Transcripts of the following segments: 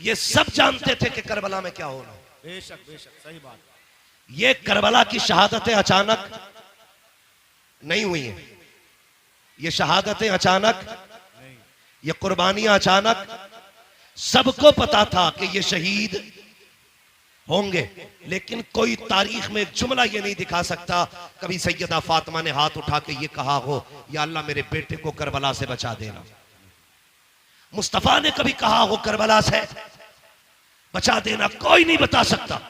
ये सब जानते थे कि करबला में क्या होना। बेशक बेशक सही बात। ये करबला की शहादतें अचानक नहीं हुई हैं, ये शहादतें अचानक, ये कुर्बानियां अचानक। सबको पता था कि ये शहीद होंगे, लेकिन कोई तारीख में जुमला ये नहीं दिखा सकता कभी सैयदा फातिमा ने हाथ उठा के ये कहा हो या अल्लाह मेरे बेटे को करबला से बचा देना। मुस्तफा ने कभी कहा हो करबला से बचा देना, कोई नहीं बता सकता।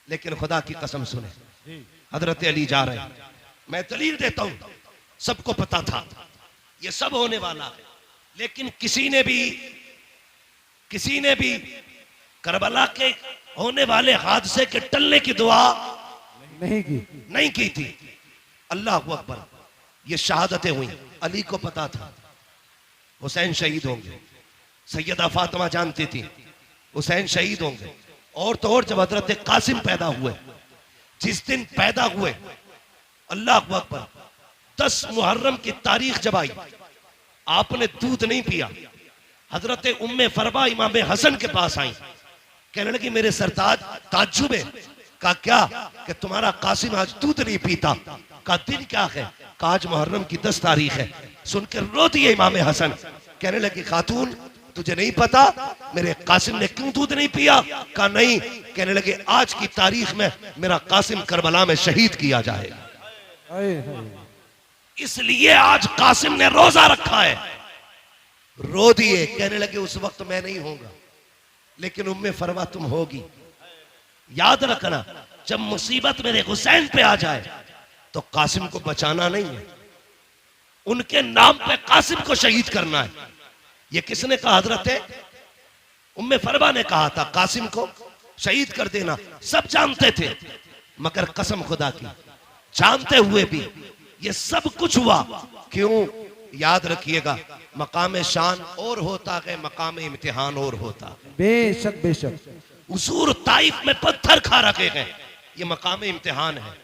लेकिन खुदा की कसम सुने, हजरत अली जा रहे हैं, मैं दलील देता हूं, सबको पता था ये सब होने वाला है, लेकिन किसी ने भी करबला के होने वाले हादसे के टलने की दुआ नहीं की थी। अल्लाह अकबर। ये शहादतें हुई, अली को पता था हुसैन शहीद होंगे, सैयदा फातिमा जानती थी हुसैन शहीद होंगे। और तो और जब हजरत कासिम पैदा हुए, जिस दिन पैदा हुए, अल्लाह अकबर, 10 मुहर्रम की तारीख जब आई, आपने दूध नहीं पिया। हजरत उम्मे फरबा इमाम हसन के पास आई, कहने लगी मेरे सरताज ताज्जुब है। कहा क्या? कि तुम्हारा कासिम आज दूध नहीं पीता। का दिन क्या है? का आज मुहर्रम की 10 तारीख है। सुनकर रो दिए इमाम हसन, कहने लगी खातून तुझे नहीं पता मेरे कासिम ने क्यों दूध नहीं पिया? का नहीं। कहने लगे आज की तारीख में मेरा कासिम करबला में शहीद किया जाएगा, इसलिए आज कासिम ने रोजा रखा है। रो दिए, कहने लगे उस वक्त मैं नहीं होगा, लेकिन उम्मे फरवा तुम होगी। याद रखना, जब मुसीबत मेरे हुसैन पे आ जाए तो कासिम को बचाना नहीं है, उनके नाम पे कासिम को शहीद करना है। ये किसने कहा? हजरत उम्मे फरवा ने कहा था कासिम को शहीद कर देना। सब जानते थे, मगर कसम खुदा की, जानते हुए भी ये सब कुछ हुआ क्यों? याद रखिएगा, मकाम शान और होता है, मकाम इम्तिहान और होता है। बेशक बेशक। हुजूर ताइफ में पत्थर खा रखे हैं, ये मकाम इम्तिहान है।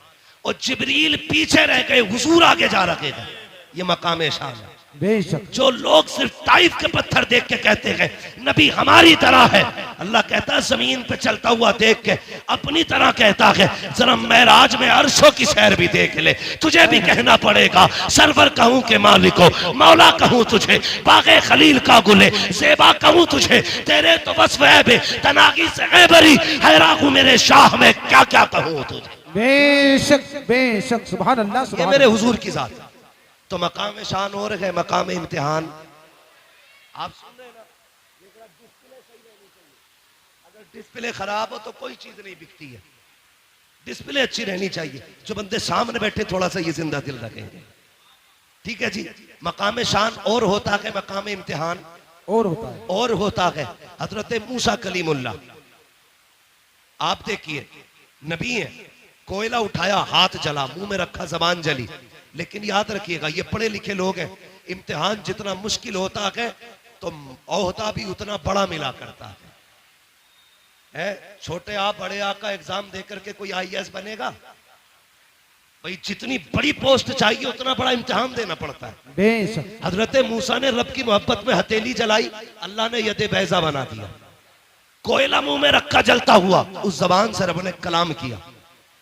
और जिब्रील पीछे रह गए, हुजूर आगे जा रखे हैं, ये मकाम शान है। बेशक। जो लोग सिर्फ ताइफ के पत्थर देख के कहते हैं नबी हमारी तरह है, अल्लाह कहता है जमीन पे चलता हुआ देख के अपनी तरह कहता है, जरा मेराज में अर्शों की सैर भी देख ले। तुझे भी कहना पड़ेगा सरवर कहूं के मालिको, मौला कहूं तुझे, बागे खलील का गुले ज़ेबा कहूं तुझे, तेरे तो वस्फ़ है तनागी से गैबरी, हैरान हूं मेरे शाह में क्या क्या कहूं तुझे। बेशक बेशक। सुभान अल्लाह। ये मेरे हुजूर की जात। तो मकाम शान और है, मकाम इम्तिहान। आप सुन रहे ना, डिस्प्ले सही रहनी चाहिए। अगर डिस्प्ले खराब हो तो कोई चीज नहीं बिकती है। डिस्प्ले अच्छी रहनी चाहिए। जो बंदे सामने बैठे थोड़ा सा ये जिंदा दिल रखेंगे, ठीक है जी। मकाम शान और होता है, मकाम इम्तिहान और होता है। और होता है। हजरत मूसा कलीमुल्लाह, आप देखिए नबी है, कोयला उठाया हाथ जला, मुंह में रखा जबान जली। लेकिन याद रखिएगा ये पढ़े लिखे लोग हैं, इम्तिहान जितना मुश्किल होता है तो ओहदा भी उतना बड़ा मिला करता है। छोटे आ बड़े आ का एग्जाम देकर के कोई IAS बनेगा? भाई जितनी बड़ी पोस्ट चाहिए उतना बड़ा इम्तिहान देना पड़ता है। बेशक। हजरत मूसा ने रब की मोहब्बत में हथेली जलाई, अल्लाह ने यदे बैजा बना दिया। कोयला मुंह में रखा जलता हुआ, उस जबान से रब ने कलाम किया,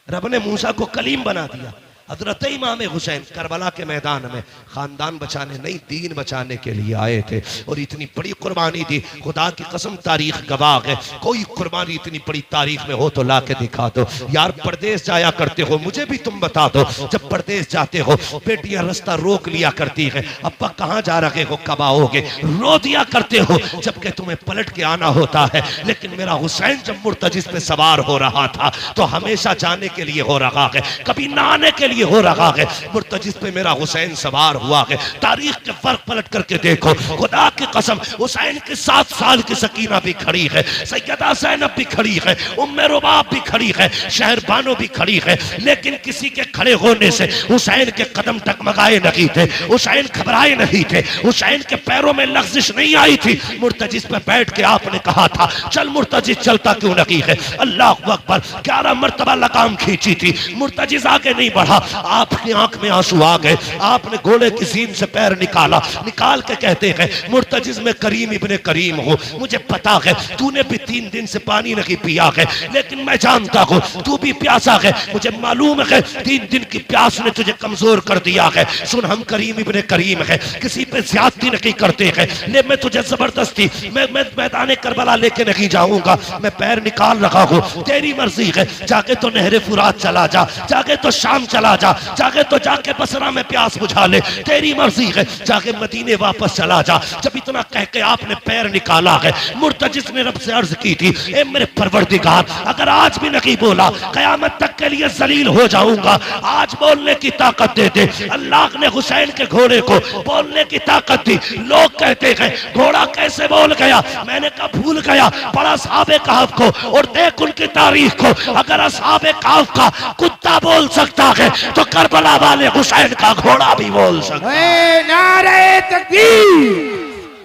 रब ने मूसा को कलीम बना दिया। हजरत इमाम हुसैन करबला के मैदान में खानदान बचाने नहीं, दीन बचाने के लिए आए थे और इतनी बड़ी कुर्बानी दी। खुदा की कसम तारीख गवाह है, कोई कुर्बानी इतनी बड़ी तारीख में हो तो ला के दिखा दो। यार परदेश जाया करते हो, मुझे भी तुम बता दो, जब परदेश जाते हो बेटियां रास्ता रोक लिया करती है, अब्बा कहाँ जा रहे हो, कब आओगे, रो दिया करते हो जबकि तुम्हें पलट के आना होता है। लेकिन मेरा हुसैन जब मुर्तजिस पे सवार हो रहा था तो हमेशा जाने के लिए हो रहा है, कभी ना आने के लिए हो रहा है। मुर्तजिस पे मेरा हुसैन सवार हुआ है। तारीख के फर्क पलट करके देखो, खुदा की कसम हुसैन के 7 साल की सकीना भी खड़ी है, सैयदा ज़ैनब भी खड़ी है, उम्मे रुबाब भी खड़ी है, शहर बानो भी खड़ी है। लेकिन किसी के खड़े होने से हुसैन के कदम टकमगाए नहीं थे, हुसैन घबराए नहीं थे, हुसैन के पैरों में लग़्ज़िश नहीं आई थी। मुर्तजिस पे बैठ के आपने कहा था चल मुर्तजिस, चलता क्यों नहीं है? अल्लाह अकबर। 11 मरतबा लगाम खींची थी, मुर्तजिस आगे नहीं बढ़ा। आपकी आंख में आंसू आ गए। आपने घोड़े की सीन से पैर निकाला, निकाल के कहते हैं मुर्तजिज में करीम इब्ने करीम हूँ, मुझे पता है तूने भी 3 दिन से पानी नहीं पिया है, लेकिन मैं जानता हूँ तू भी प्यासा है, मुझे मालूम है 3 दिन की प्यास ने तुझे कमजोर कर दिया है। सुन, हम करीम इब्ने करीम है, किसी पे ज्यादती नहीं करते हैं, ले मैं तुझे जबरदस्ती मैं मैदान करबला लेके नहीं जाऊंगा, मैं पैर निकाल रहा हूँ, तेरी मर्जी है, जाके तो नहरे फुरात चला जा, जाके तो शाम चला जा, जाके तो जाके बसरा में प्यास बुझा ले, तेरी मर्जी है, जाके मदीने वापस चला जा। जब इतना कह के आपने पैर निकाला है, मुर्तजिज ने रब से अर्ज की थी, ए मेरे परवरदिगार, अगर आज भी नहीं बोला कयामत तक के लिए जलील हो जाऊंगा, आज बोलने की ताकत दे दे। अल्लाह ने हुसैन के घोड़े को बोलने की ताकत दी। लोग कहते हैं घोड़ा कैसे बोल गया, मैंने कहा भूल गया, पढ़ा असहाबे कहफ को और देख उनकी तारीख को। अगर असहाबे कहफ का कुत्ता बोल सकता है तो करबला वाले हुसैन का घोड़ा भी बोल सकता है। नारे तकबीर,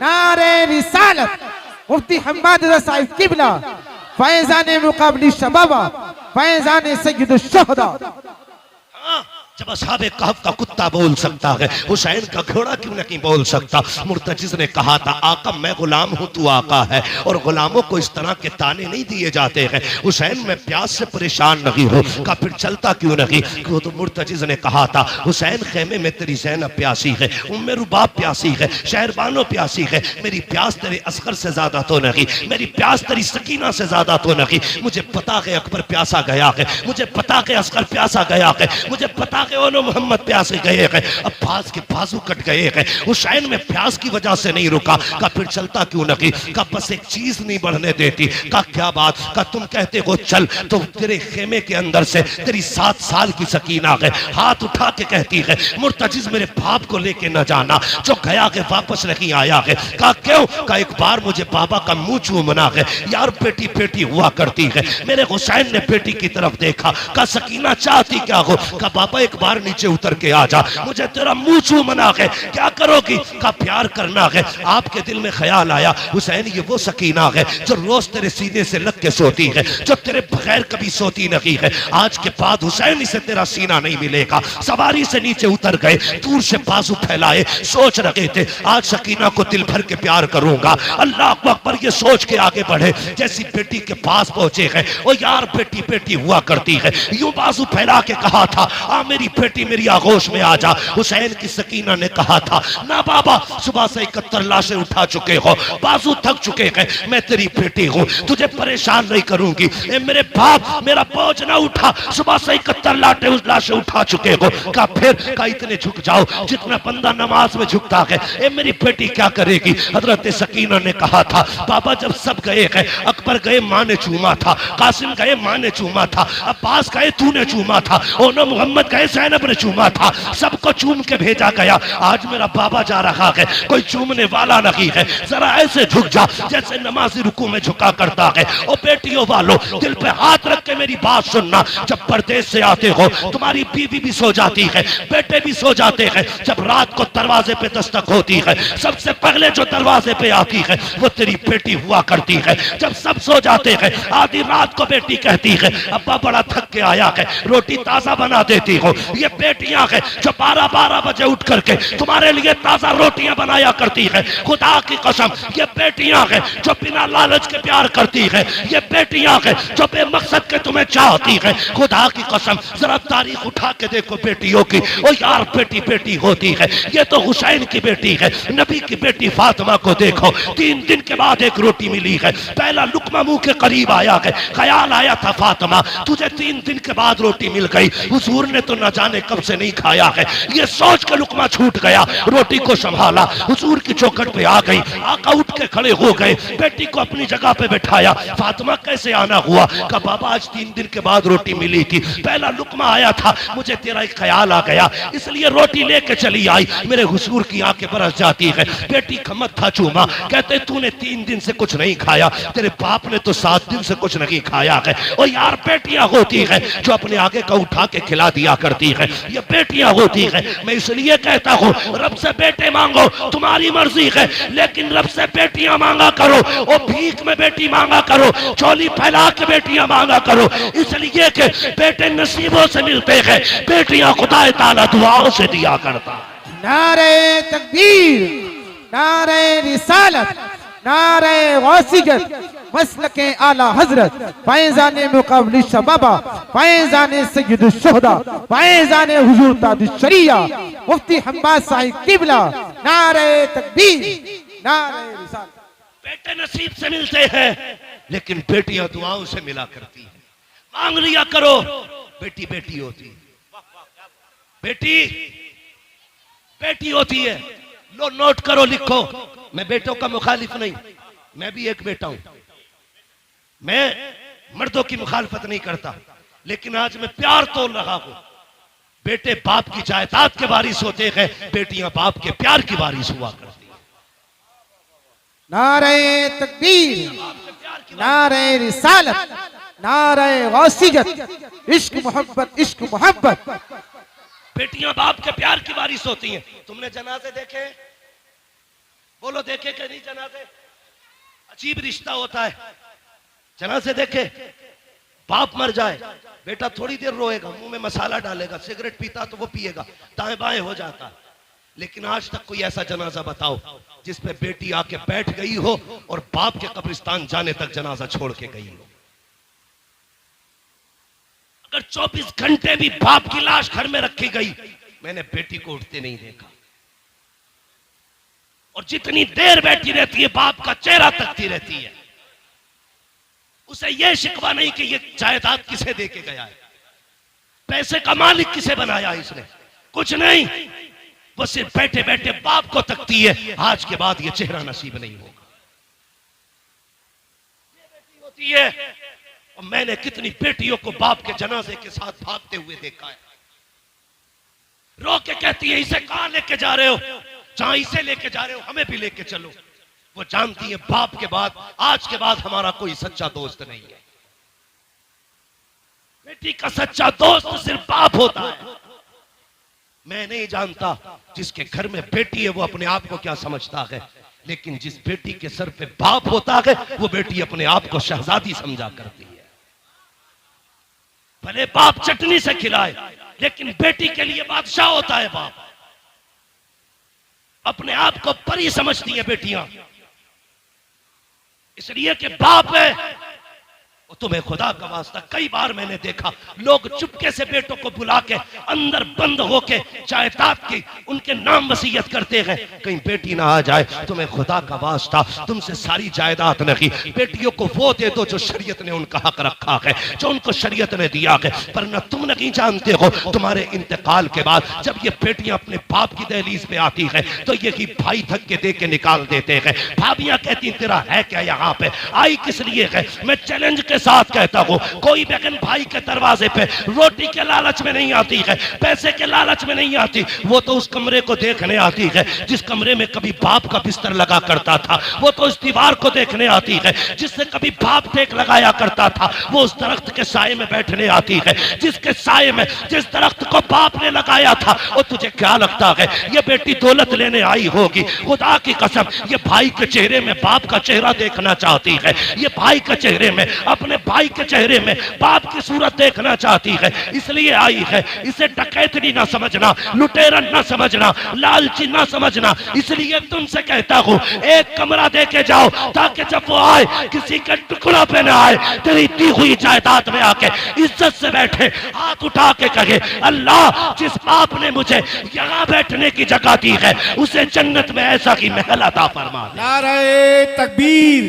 नारे रिसालत, मुफ्ती हम्माद रज़ा साहिब किबला, फैज़ान मुक़ाबली शबाबा, फैज़ान सय्यद शुहदा। जब असहाबे कहफ का कुत्ता बोल सकता है, हुसैन का घोड़ा क्यों नहीं बोल सकता? मुर्तजिज ने कहा था, आका मैं गुलाम हूं, तू आका है, और गुलामों को इस तरह के ताने नहीं दिए जाते हैं। हुसैन मैं प्यास से परेशान नहीं हूं, का फिर चलता क्यों नहीं? तो मुर्तजिज ने कहा था, हुसैन खेमे में तेरी ज़ैनब प्यासी है, उम्मे रुबाब प्यासी है, शहरबानो प्यासी है, मेरी प्यास तेरे असगर से ज्यादा तो नहीं, मेरी प्यास तेरी सकीना से ज्यादा तो नहीं। मुझे पता है अकबर प्यासा गया है, मुझे पता है असगर प्यासा गया है, मुझे पता ओनो मोहम्मद प्यासे गए हैं, अब्बास के बाजू कट गए हैं। हुसैन में प्यास की वजह से नहीं रुका, का फिर चलता क्यों नहीं? का बस एक चीज नहीं बढ़ने देती। का क्या बात? का तुम कहते हो चल, तो तेरे खेमे के अंदर से तेरी 7 साल की सकीना है, हाथ उठा के कहती है, मुर्तजिज मेरे बाप को लेके न जाना, जो गया है वापस नहीं आया है। का क्यों? का एक बार मुझे बाबा का मुंह चूमना है, यार बेटी बेटी हुआ करती है। मेरे हुसैन ने बेटी की तरफ देखा, का सकीना चाहती क्या हो? का बाबा एक बार नीचे उतर के आ जा, मुझे तेरा मुंह चूमना है। क्या करोगी? का प्यार करना है। आपके दिल में ख्याल आया, हुसैन ये वो सकीना है जो रोज तेरे सीने से लग के सोती है, जो तेरे बगैर कभी सोती नहीं है। आज के बाद हुसैन से तेरा सीना नहीं मिलेगा। सवारी से नीचे उतर गए, दूर से बाजू फैलाए, सोच रहे थे आज सकीना को दिल भर के प्यार करूंगा। अल्लाह अकबर ये सोच के आगे बढ़े, जैसी बेटी के पास पहुंचे हैं, ओ यार बेटी बेटी हुआ करती है, यूं बाजू फैला के कहा था, आ मेरी बेटी मेरी आगोश में आ जा। हुसैन की सकीना ने कहा था, ना बाबा, सुबह से 71 लाशें उठा चुके हो, बाजू थक चुके हैं, मैं तेरी बेटी हूँ, तुझे परेशान नहीं करूंगी। ए मेरे बाप, मेरा बोझ ना उठा, सुबह से 71 लाशें उठा चुके हो। का फिर का इतने झुक जाओ जितना बंदा नमाज में झुकता है। ए मेरी बेटी क्या करेगी? हजरत सकीना ने कहा था, बाबा जब सब गए हैं, अकबर गए माँ ने चूमा था, कासिम गए माँ ने चूमा था, अब्बास गए तूने चूमा था, ओनो मोहम्मद गए ज़ैनब ने चूमा था, सबको चूम के भेजा गया। आज मेरा बाबा जा रहा है, कोई चूमने वाला नहीं है। जरा ऐसे झुक जा जैसे नमाजी रुकू में झुका करता है। ओ बेटियों वालों, दिल पे हाथ रख के मेरी बात सुनना, जब परदेश से आते हो तुम्हारी बीवी भी सो जाती है, बेटे भी सो जाते हैं। जब रात को दरवाजे पे दस्तक होती है, सबसे पहले जो दरवाजे पे आती है वो तेरी बेटी हुआ करती है। जब सब सो जाते हैं, आधी रात को बेटी कहती है, अब्बा बड़ा थक के आया है, रोटी ताजा बना देती हो। ये बेटियां हैं जो 12-12 बजे उठ करके तुम्हारे लिए ताजा रोटियां बनाया करती है। खुदा की कसम, ये बेटियां हैं जो बिना लालच के प्यार करती है। ये बेटियां हैं जो बेमकसद के तुम्हें चाहती है। खुदा की कसम, जरा तारीख उठा के देखो बेटियों की, ओ यार बेटी बेटी होती है। ये तो हुसैन की बेटी है। नबी की बेटी फातिमा को देखो, 3 दिन के बाद एक रोटी मिली है, पहला लुकमा मुंह के करीब आया है। ख्याल आया था फातिमा तुझे 3 दिन के बाद रोटी मिल गई, हुजूर ने तो न जाने कब से नहीं खाया है। ये सोच के लुकमा छूट गया, रोटी को संभाला, हुजूर की चौखट पे आ गई। आका उठ के खड़े हो गए, बेटी को अपनी जगह पे बैठाया। फातिमा कैसे आना हुआ? का बाबा आज 3 दिन के बाद रोटी मिली थी, पहला लुकमा आया था, मुझे तेरा एक ख्याल आ गया, इसलिए रोटी लेके चली आई। मेरे हुजूर की आंखें बरस जाती है। बेटी का मत्था चूमा, कहते तूने 3 दिन से कुछ नहीं खाया, तेरे बाप ने तो 7 दिन से कुछ नहीं खाया है। और यार बेटियां होती है जो अपने आगे का उठा के खिला दिया करती होती है, ये बेटियां होती है। मैं इसलिए कहता हूँ रब से बेटे मांगो, तुम्हारी मर्जी है, लेकिन रब से बेटियां मांगा करो। और भीख में बेटी मांगा करो, चोली फैला के बेटियां मांगा करो, इसलिए कि बेटे नसीबों से मिलते हैं, बेटियां खुदा ताला दुआओं से दिया करता है। नारे तकबीर, नारे रिसालत, नारे गौसियत, मसलके आला हजरत, फैज़ाने मुक़ाबिल शबाबा, फैज़ाने सय्यदुश शुहदा, फैज़ाने हुजूर ताजुश शरिया, मुफ्ती हम्माद साहिब किबला। नारे तकबीर, नारे रिसालत। बेटे नसीब से मिलते हैं, लेकिन बेटियां दुआओं से मिला करती हैं। मांग लिया करो, बेटी बेटी होती है, बेटी बेटी होती है। लो नोट करो, लिखो। मैं बेटों का मुखालिफ नहीं, मैं भी एक बेटा हूं, मैं मर्दों की मुखालफत नहीं करता, लेकिन आज मैं प्यार तोल रहा हूं। बेटे बाप की जायदाद के वारिस होते हैं, बेटियां बाप के प्यार की वारिस हुआ करती हैं। नारे तकबीर, नारे रिसालत, नारे गौसियत, इश्क मोहब्बत, इश्क मोहब्बत। बेटियां बाप के प्यार की वारिस होती हैं। तुमने जनाजे देखे? बोलो देखे कि नहीं जनाजे? अजीब रिश्ता होता है। जनाजे देखे, बाप मर जाए, बेटा थोड़ी देर रोएगा, मुंह में मसाला डालेगा, सिगरेट पीता तो वो पिएगा, दाएं बाएं हो जाता है। लेकिन आज तक कोई ऐसा जनाजा बताओ जिसपे बेटी आके बैठ गई हो और बाप के कब्रिस्तान जाने तक जनाजा छोड़ के गई हो। अगर 24 घंटे भी बाप की लाश घर में रखी गई, मैंने बेटी को उठते नहीं देखा। और जितनी देर बैठी रहती है, बाप का चेहरा तकती रहती है। उसे यह शिकवा नहीं कि ये जायदाद किसे दे के गया है, पैसे का मालिक किसे बनाया इसने, कुछ नहीं। वो सिर्फ बैठे बैठे बाप को तकती है, आज के बाद ये चेहरा नसीब नहीं होगा। ये बेटी होती है। और मैंने कितनी बेटियों को बाप के जनाजे के साथ भागते हुए देखा है। रो के कहती है, इसे कहां लेके जा रहे हो? जहां इसे लेके जा रहे हो हमें भी लेके चलो। वो जानती है बाप के बाद, आज के बाद हमारा कोई सच्चा दोस्त नहीं है। बेटी का सच्चा दोस्त सिर्फ बाप होता है। मैं नहीं जानता जिसके घर में बेटी है वो अपने आप को क्या समझता है, लेकिन जिस बेटी के सर पे बाप होता है वो बेटी अपने आप को शहजादी समझा करती है। भले बाप चटनी से खिलाए, लेकिन बेटी के लिए बादशाह होता है बाप। अपने आप को परी समझती है बेटियां, इसलिए कि बाप है। और तुम्हें खुदा का वास्ता, कई बार मैंने देखा लोग चुपके से बेटों को बुला के अंदर बंद होके जायदाद की उनके नाम वसीयत करते हैं, कहीं बेटी ना आ जाए। तुम्हें खुदा का वास्ता, तुमसे सारी जायदाद नहीं, बेटियों को वो दे दो जो शरीयत ने उनका हक रखा है, जो उनको शरीयत ने दिया है। पर न तुम नहीं जानते हो, तुम्हारे इंतकाल के बाद जब ये बेटियां अपने बाप की दहलीज पे आती है तो यही भाई धक्के दे के निकाल देते हैं। भाभियां कहती तेरा है क्या यहाँ पे, आई किस लिए है? मैं चैलेंज के साथ कहता हूँ, कोई बहन भाई के दरवाजे पे रोटी के लालच में नहीं आती है, पैसे के लालच में नहीं आती, वो तो उस कमरे को देखने आती है जिस कमरे में कभी बाप का बिस्तर लगा करता था। वो तो उस दीवार को देखने आती है जिससे कभी बाप टेक लगाया करता था। वो उस दरख्त के साए में बैठने आती है जिसके साए में जिस दरख्त को बाप ने लगाया था। और तुझे क्या लगता है ये बेटी दौलत लेने आई होगी? खुदा की कसम, ये भाई के चेहरे में बाप का चेहरा देखना चाहती है, ये भाई के चेहरे में, अपने भाई के चेहरे में बाप की सूरत देखना चाहती है, इसलिए आई है। इसे डकैतनी ना समझना, लुटेरन ना समझना, लालची ना समझना। इसलिए तुमसे कहता हूं, एक कमरा दे के जाओ ताकि जब वो आए किसी के टुकड़ा पे ना आए, तेरी दी हुई जायदाद में आके इज्जत से बैठे, हाथ उठा के कहे, अल्लाह जिस बाप ने मुझे यहाँ बैठने की जगह दी है उसे जन्नत में ऐसा ही महल अता फरमा दे। नारे तकबीर,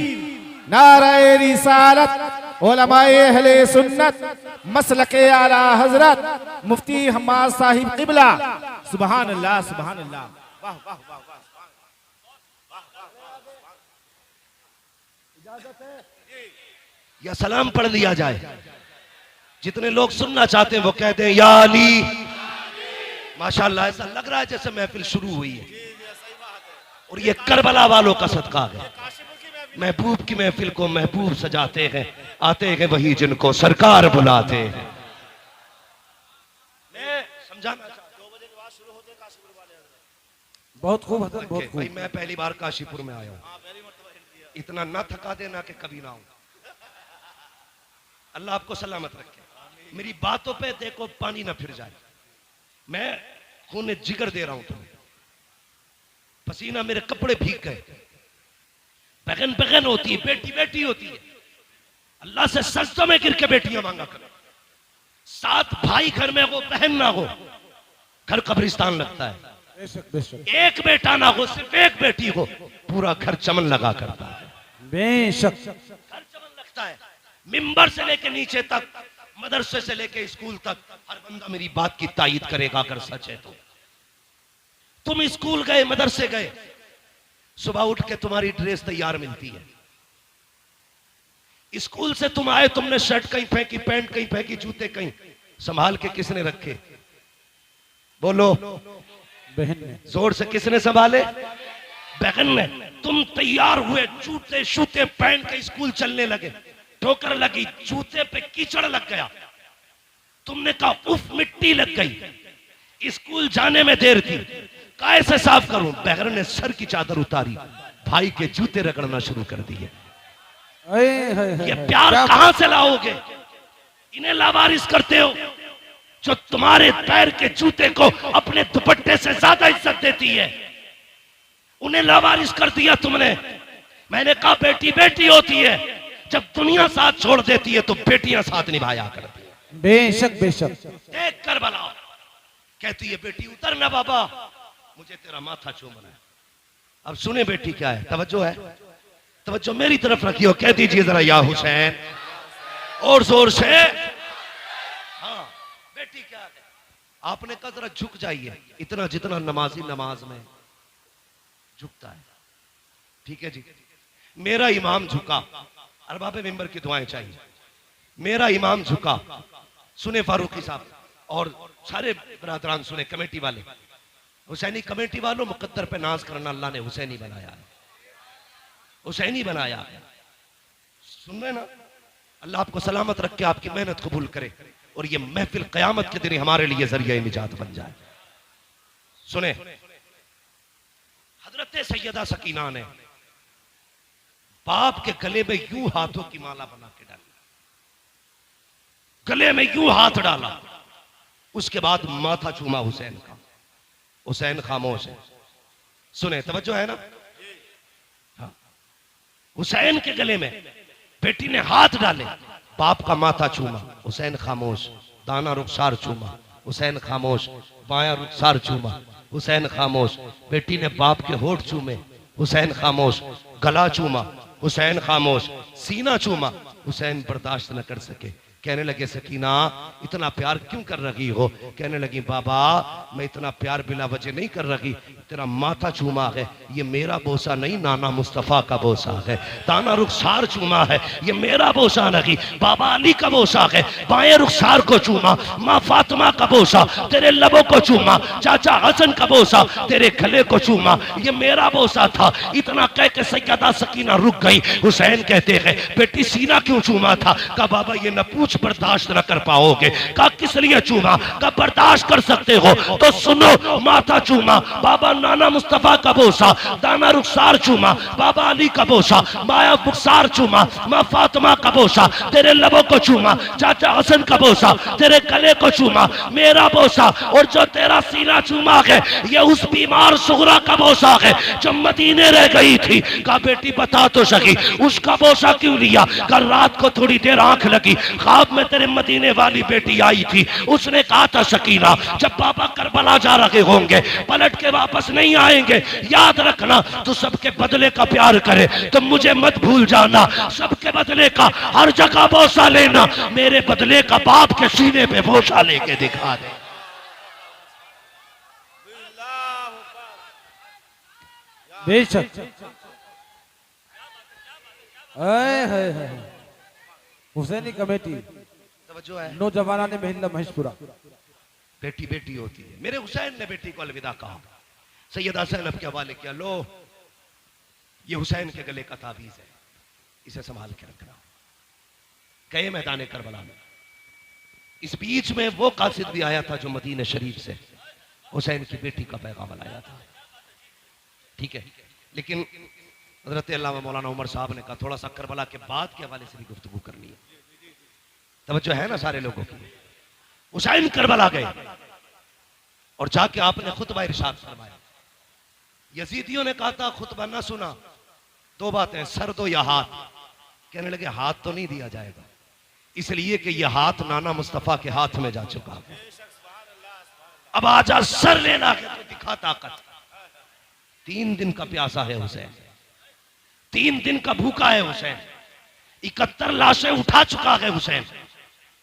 नारे रिसालत, उलमाए अहले सुन्नत, मसलके आला हजरत मुफ्ती हम्माद साहिब किबला। सुभान अल्लाह, सुभान अल्लाह। वाह वाह वाह वाह। इजाजत है या सलाम पढ़ लिया जाए? जितने लोग सुनना चाहते हैं वो कहते हैं या अली। माशाअल्लाह, ऐसा लग रहा है जैसे महफिल शुरू हुई है। और ये करबला वालों का सदका है। महबूब की महफिल को महबूब सजाते हैं, आते हैं वही जिनको सरकार बुलाते हैं। मैं समझाना 2 बजे के बाद शुरू होते काशीपुर वाले बहुत खूब हसन, बहुत भाई खूब। मैं पहली बार काशीपुर में आया हूँ, इतना ना थका देना कि कभी ना आऊं। अल्लाह आपको सलामत रखे। मेरी बातों पे देखो पानी ना फिर जाए। मैं खून जिगर दे रहा हूं तुम्हें, पसीना मेरे कपड़े भीग गए। बहन बहन होती है, बेटी बेटी होती है। अल्लाह से सजदों में गिर के बेटियां मांगा करो। 7 भाई घर में हो, बहन ना हो, घर कब्रिस्तान लगता है। बेशक बेशक एक बेटा ना हो, सिर्फ एक बेटी हो, पूरा घर चमन लगा करता है। बेशक। घर चमन लगता है। मिंबर से लेके नीचे तक, मदरसे से लेके स्कूल तक, हर बंदा मेरी बात की तायीद करेगा अगर सच है तो। तुम स्कूल गए, मदरसे गए, सुबह उठ के तुम्हारी ड्रेस तैयार मिलती है। स्कूल से तुम आए, तुमने शर्ट कहीं फेंकी, पैंट कहीं फेंकी, जूते कहीं, संभाल के किसने रखे? बोलो, बहन ने। जोर से किसने संभाले? बहन ने। तुम तैयार हुए, जूते शूते पहन के स्कूल चलने लगे, ठोकर लगी, जूते पे कीचड़ लग गया, तुमने कहा उफ मिट्टी लग गई। स्कूल जाने में देर थी, कैसे साफ करूं? बहन ने सर की चादर उतारी, भाई के जूते रगड़ना शुरू कर दिए। ये प्यार कहां से लाओगे? इन्हें लावारिस करते हो जो तुम्हारे पैर के जूते को अपने दुपट्टे से ज्यादा इज्जत देती है। उन्हें लावारिस कर दिया तुमने। मैंने कहा बेटी बेटी होती है, जब दुनिया साथ छोड़ देती है तो बेटियां साथ निभाया करती है। बेशक बेशक। देख कर बलाओ, कहती है बेटी उतर ना बाबा, मुझे तेरा माथा चूमना है। अब सुने बेटी क्या है, तवज्जो है, तवज्जो मेरी तरफ रखियो, कह दीजिए जरा या हुसैन और जोर से। हाँ बेटी क्या है? आपने कहा जरा झुक जाइए, इतना जितना नमाजी नमाज में झुकता है। ठीक है जी। मेरा इमाम झुका, अरबाब मिंबर की दुआएं चाहिए। मेरा इमाम झुका, सुने फारूकी साहब और सारे बरादरान सुने, कमेटी वाले, हुसैनी कमेटी वालों, मुकद्दर पे नाज करना, अल्लाह ने हुसैनी बनाया है, हुसैनी बनाया है। सुन रहे ना? अल्लाह आपको सलामत रख के आपकी मेहनत कबूल करे और ये महफिल क़यामत के दिन हमारे लिए जरिया निजात बन जाए। सुने, हजरत सैयदा सकीना ने बाप के गले में यूं हाथों की माला बना के डाली, गले में यूं हाथ डाला, उसके बाद माथा चूमा हुसैन का। हुसैन खामोश है, सुने, तवज्जो है ना? हाँ। हुसैन के गले में बेटी ने हाथ डाले, बाप का माथा चूमा, हुसैन खामोश। दाना रुखसार चूमा, हुसैन खामोश। बाया रुखसार चूमा, हुसैन खामोश। बेटी ने बाप के होठ चूमे, हुसैन खामोश। गला चूमा, हुसैन खामोश। सीना चूमा, हुसैन बर्दाश्त न कर सके, कहने लगे सकीना इतना प्यार क्यों कर रही हो? कहने लगी बाबा मैं इतना प्यार बिला वजह नहीं कर रही, तेरा माथा चूमा है, ये मेरा बोसा नहीं, नाना मुस्तफ़ा का बोसा है। दाना रुखसार चूमा है, ये मेरा बोसा नहीं, बाबा अली का बोसा है। बाएं रुखसार को चूमा, माँ फातिमा का बोसा, तेरे लबों को चूमा, चाचा हसन का बोसा, तेरे गले को चूमा, ये मेरा बोसा था। इतना कह के सैयदा सकीना रुक गई। हुसैन कहते हैं बेटी सीना क्यों चूमा था? कहा बाबा ये न पूछ, बर्दाश्त न कर पाओगे। कहा किस लिए चूमा? कहा बर्दाश्त कर सकते हो तो सुनो, माथा चूमा, बाबा नाना मुस्तफा का बोसा, दाना रुखसार चूमा, बाबा अली का बोसा, माया बुखसार चूमा, माँ फातिमा का बोसा, तेरे लबों को चूमा, चाचा हसन का बोसा, तेरे गले को चूमा, मेरा बोसा। और जो तेरा सीना चूमा है ये उस बीमार सुगरा का बोसा है जो मदीने रह गई थी। कहा बेटी बता तो सकी उसका बोसा क्यों लिया? कल रात को थोड़ी देर आंख लगी, ख्वाब में तेरे मदीने वाली बेटी आई थी, उसने कहा था सकीना जब पापा करबला जा रहे होंगे पलट के वापस नहीं आएंगे, याद रखना तू सबके बदले का प्यार करे तो मुझे मत भूल जाना, सबके बदले का हर जगह बोसा लेना, मेरे बदले का बाप के सीने पे बोसा लेके दिखा दे। बेशक। हुसैनी कमेटी तवज्जो है, नौजवाना ने महिला महेशपुरा। बेटी बेटी होती है। मेरे हुसैन ने बेटी को अलविदा कहा, सैयदा ज़ैनब के हवाले किया, लो ये हुसैन के गले का ताबीज है, इसे संभाल के रखना। गए मैदान करबला में, इस बीच में वो कासिद भी आया था जो मदीना शरीफ से हुसैन की बेटी का पैगाम लाया था। ठीक है, लेकिन हजरत अल्लामा मौलाना उमर साहब ने कहा थोड़ा सा करबला के बाद के हवाले से भी गुफ्तगू करनी है, तवज्जो है ना सारे लोगों की। हुसैन करबला गए और जाके आपने खुतबा इरशाद फरमाया। यजीदियों ने कहा था खुतबा ना सुना, दो बातें, सर दो या हाथ। कहने लगे हाथ तो नहीं दिया जाएगा, इसलिए कि यह हाथ नाना मुस्तफा के हाथ में जा चुका है। अब आजा सर लेना है तो दिखा ताकत। 3 दिन का प्यासा है हुसैन, 3 दिन का भूखा है हुसैन, 71 लाशें उठा चुका है हुसैन।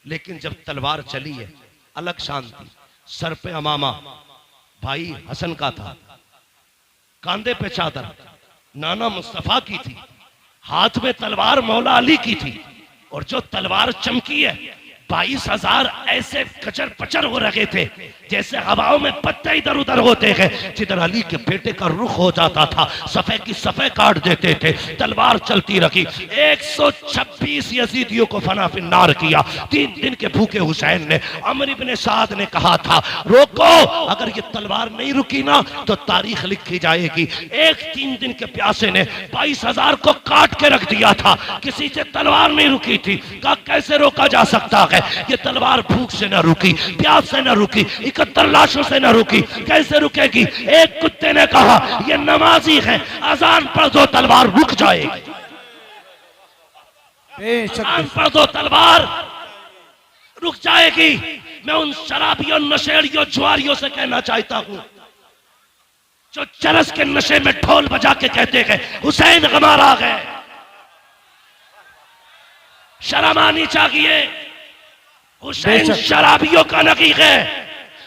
लेकिन जब तलवार चली है अलग शांति। सर पे अमामा भाई हसन का था, कांधे पे चादर नाना मुस्तफा की थी, हाथ में तलवार मौला अली की थी। और जो तलवार चमकी है 22,000 ऐसे कचर पचर हो रहे थे जैसे हवाओं में पत्ते इधर उधर होते हैं। जिधर अली के बेटे का रुख हो जाता था सफ़े की सफ़े काट देते थे। तलवार चलती रखी, 126 यजीदियों को फना फिन्नार किया। 3 दिन के भूखे हुसैन ने, अमर इब्ने साद ने कहा था रोको, अगर ये तलवार नहीं रुकी ना तो तारीख लिखी जाएगी। 3 दिन के प्यासे ने 22,000 को काट के रख दिया था, किसी से तलवार नहीं रुकी थी। कहा कैसे रोका जा सकता है, ये तलवार भूख से न रुकी, प्यास से न रुकी, 71 लाशों से न रुकी, कैसे रुकेगी। एक कुत्ते ने कहा ये नमाजी है, अजान पढ़ दो तलवार रुक जाएगी, अजान पढ़ दो तलवार रुक जाएगी। मैं उन शराबियों, नशेड़ियों, जुआरियों से कहना चाहता हूं जो चरस के नशे में ढोल बजा के कहते हैं हुसैन गमार आ गए, शर्म आनी चाहिए। हुसैन शराबियों का नकी है,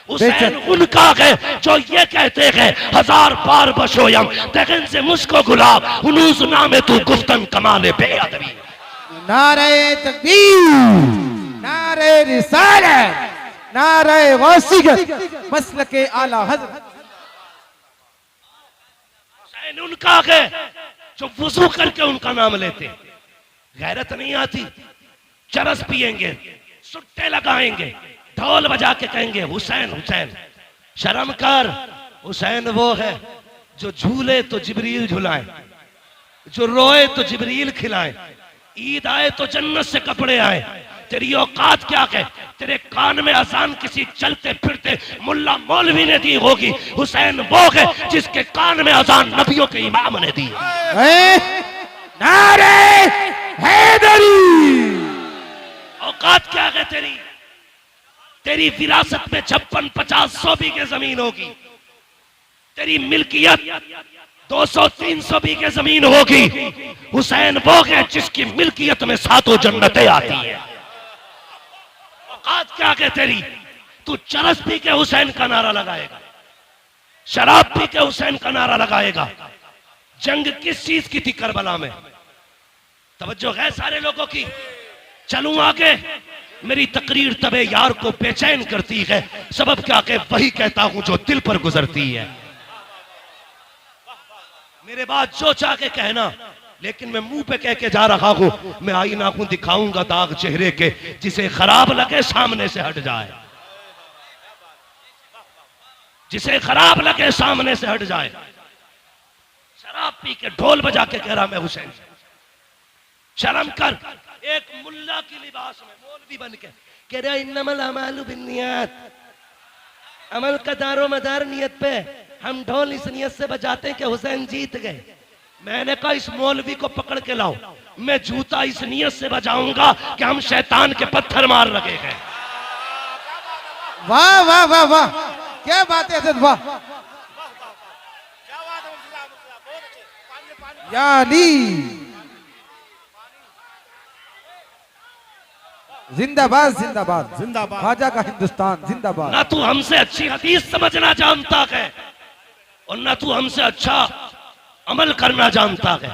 हुसैन उनका है जो ये कहते हैं 1000 बार बशोयम तगन से मुझको गुलाब हुनूज नामे तू गुफ्तन कमाले बेअदबी। नारे तकबीर, नारे रिसालत, नारे गौसियत, मसलके आला हज़रत। हुसैन उनका है जो वुजू करके उनका नाम लेते। गैरत नहीं आती, चरस पिएंगे, सुट्टे लगाएंगे, ढोल बजा के कहेंगे हुसैन हुसैन। शर्म कर, हुसैन वो है जो झूले तो जिब्रील झुलाए, जो रोए तो जिब्रील खिलाए, ईद आए तो जन्नत से कपड़े आए। तेरी औकात क्या है, तेरे कान में अजान किसी चलते फिरते मुल्ला मौलवी ने दी होगी। हुसैन वो है जिसके कान में अजान नबियों के इमाम ने दी। नारे हैदरी, औकात क्या है तेरी। तेरी विरासत में 56, 50, 100 बीघे जमीन होगी, तेरी मिल्कियत 200, 300 बीघे जमीन होगी। हुसैन वो है जिसकी मिल्कियत में 7 जन्नतें आती है। औकात क्या है तेरी, तू चरस पी के हुसैन का नारा लगाएगा, शराब पी के हुसैन का नारा लगाएगा। जंग किस चीज की थी करबला में, तवज्जो है सारे लोगों की। चलूं आगे, मेरी तकरीर तबे यार को बेचैन करती है, सबब क्या के वही कहता हूं जो दिल पर गुजरती है। मेरे बात जो चाह के कहना, लेकिन मैं मुंह पे कह के जा रहा हूं। मैं आईना हूं, दिखाऊंगा दाग चेहरे के, जिसे खराब लगे सामने से हट जाए, जिसे खराब लगे सामने से हट जाए। शराब पी के ढोल बजा के कह रहा मैं हुसैन। शर्म कर, एक मुल्ला की लिबास में मौलवी बन के कह रहा इन्नमल अमालु बिन्नियात, अमल का दारो मदार नियत पे। हम ढोल इस नियत से बजाते हैं कि हुसैन जीत गए। मैंने कहा इस मौलवी को पकड़ के लाओ, मैं जूता इस नियत से बजाऊंगा कि हम शैतान के पत्थर मार लगे हैं। वाह वाह वाह वाह, क्या बात है हज़रत, वाह यानी जिंदाबाद जिंदाबाद जिंदाबाद, ख्वाजा का हिंदुस्तान जिंदाबाद। ना तू हमसे अच्छी हदीस समझना जानता है और ना तू हमसे अच्छा अमल करना जानता है।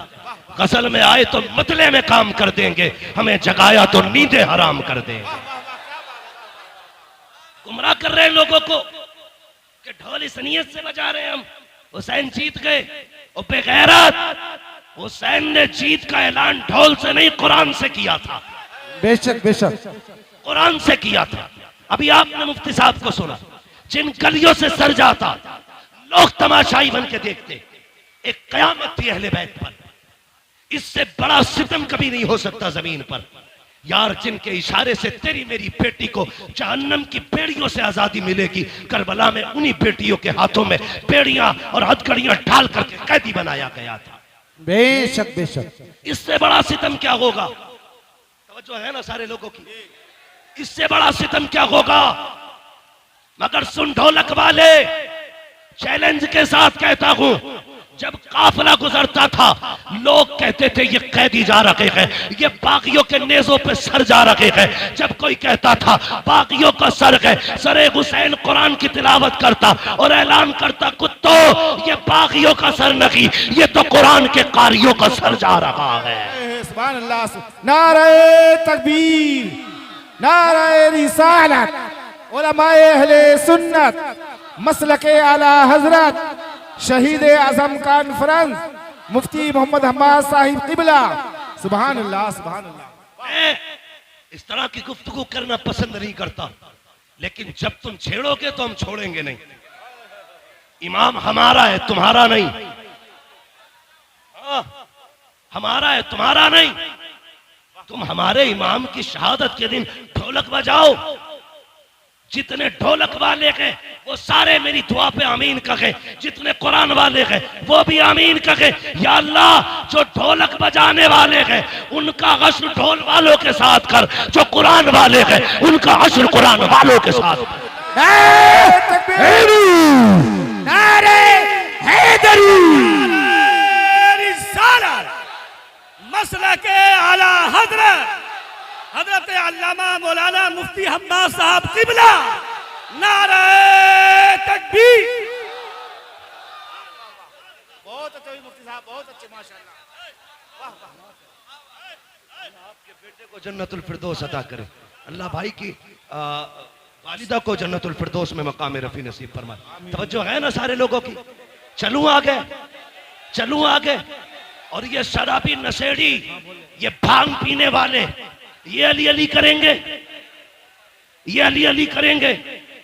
गजल में आए तो मतले में काम कर देंगे, हमें जगाया तो नींदें हराम कर देंगे। गुमराह कर रहे हैं लोगों को कि ढोल इस नियत से बजा रहे हैं हम हुसैन जीत गए। और बेगैरत, हुसैन ने जीत का ऐलान ढोल से नहीं कुरान से किया था। बेशक बेशक कुरान से किया था। अभी आपने मुफ्ती साहब को सुना, जिन गलियों से सर जाता लोग तमाशाई बन के देखते, एक कयामत थी अहले बैत पर। इससे बड़ा सितम कभी नहीं हो सकता जमीन पर। यार, जिनके इशारे से तेरी मेरी बेटी को जहन्नम की बेड़ियों से आजादी मिलेगी, करबला में उन्हीं बेटियों के हाथों में बेड़ियां और हथकड़ियां ढाल करके कैदी बनाया गया था। बेशक बेशक। इससे बड़ा सितम क्या होगा? तवज्जो है ना सारे लोगों की? इससे बड़ा सितम क्या होगा? मगर सुन ढोलक वाले, चैलेंज के साथ कहता हूं, जब काफिला गुजरता था लोग कहते थे ये कैदी जा रखे हैं, ये बागियों के नेजों पे सर जा रखे हैं। जब कोई कहता था बागियों का सर है, सरे हुसैन कुरान की तिलावत करता और ऐलान करता, कुत्तों ये बागियों का सर नहीं, ये तो कुरान के कारियों का सर जा रहा है। सुभान अल्लाह। नारे तकबीर, नारे रिसालत, उलमाए अहले सुन्नत, मसलके आला हजरत, शहीद आजम कॉन्फ्रेंस, मुफ्ती मोहम्मद हम्माद साहिब किबला। सुभान अल्लाह, सुभान अल्लाह। मैं इस तरह की गुफ्तगू करना पसंद नहीं करता, लेकिन जब तुम छेड़ोगे तो हम छोड़ेंगे नहीं। इमाम हमारा है, तुम्हारा नहीं। हमारा है, तुम्हारा नहीं। तुम हमारे इमाम की शहादत के दिन ढोलक बजाओ। जितने ढोलक वाले हैं वो सारे मेरी दुआ पे आमीन कहे, जितने कुरान वाले हैं वो भी आमीन कहे। या अल्लाह, जो ढोलक बजाने वाले हैं उनका हश्र ढोल वालों के साथ कर, जो कुरान वाले हैं उनका हश्र कुरान वालों के साथ कर। मसलके आला हजरत हजरत अल्लामा मौलाना मुफ्ती हम्माद साहब किबला। नारे तकबीर। बहुत अच्छे मुफ्ती साहब, बहुत अच्छे, माशाअल्लाह। वाह वाह। आपके बेटे को जन्नतुल फिरदौस अता करे। अल्लाह भाई की वालिदा को जन्नतुल फिरदौस में मकाम रफी नसीब फरमाए। तवज्जो है ना सारे लोगों की? चलूं आगे, चलूं आगे। और ये शराबी नशेड़ी, ये भांग पीने वाले, ये अली अली करेंगे, ये अली अली करेंगे।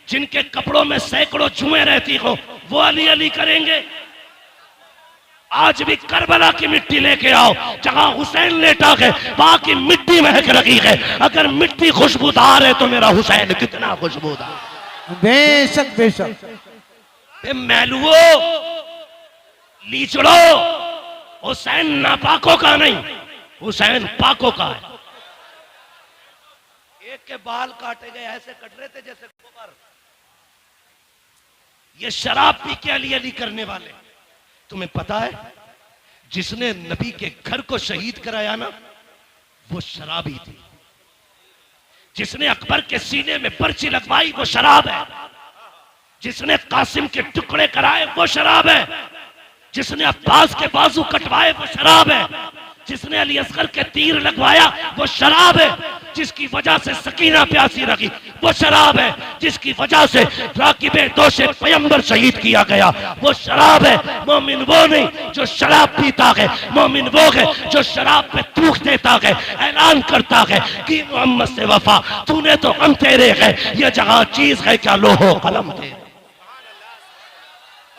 जिनके कपड़ों में सैकड़ों जुएं रहती हो वो अली अली करेंगे। आज भी करबला की मिट्टी लेके आओ, जहां हुसैन लेटा है वहां की मिट्टी महक रही है। अगर मिट्टी खुशबूदार है तो मेरा हुसैन कितना खुशबूदार। बेशक बेशक। मैलुओ, लीचड़ो, हुसैन नापाकों का नहीं, हुसैन पाकों का है। एक के बाल काटे गए, ऐसे कट रहे थे जैसे गोबर। ये शराब पी के अली अली करने वाले। तुम्हें पता है जिसने नबी के घर को शहीद कराया ना, वो शराबी थी। जिसने अकबर के सीने में पर्ची लगवाई वो शराब है। जिसने कासिम के टुकड़े कराए वो शराब है। जिसने अब्बास के बाजू कटवाए वो शराब है। जिसने अली असगर के तीर लगवाया वो शराब है। जिसकी वजह से सकीना प्यासी रखी वो शराब है। जिसकी वजह से राकिबे दोषे पैगंबर शहीद किया गया वो शराब है। मोमिन वो नहीं जो शराब पीता है, मोमिन वो है जो शराब पे थूक देता है, ऐलान करता है कि मोहम्मद से वफा, तूने तो हम तेरे है, ये जहां चीज है क्या लोहो कलम थे।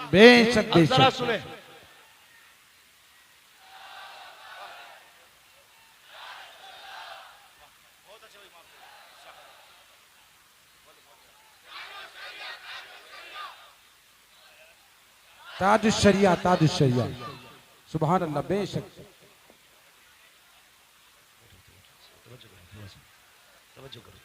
बेशक जरा बेशक। सुने, ताजुश शरिया, ताजुश शरिया। सुभान अल्लाह। बेशक। तवज्जो करो।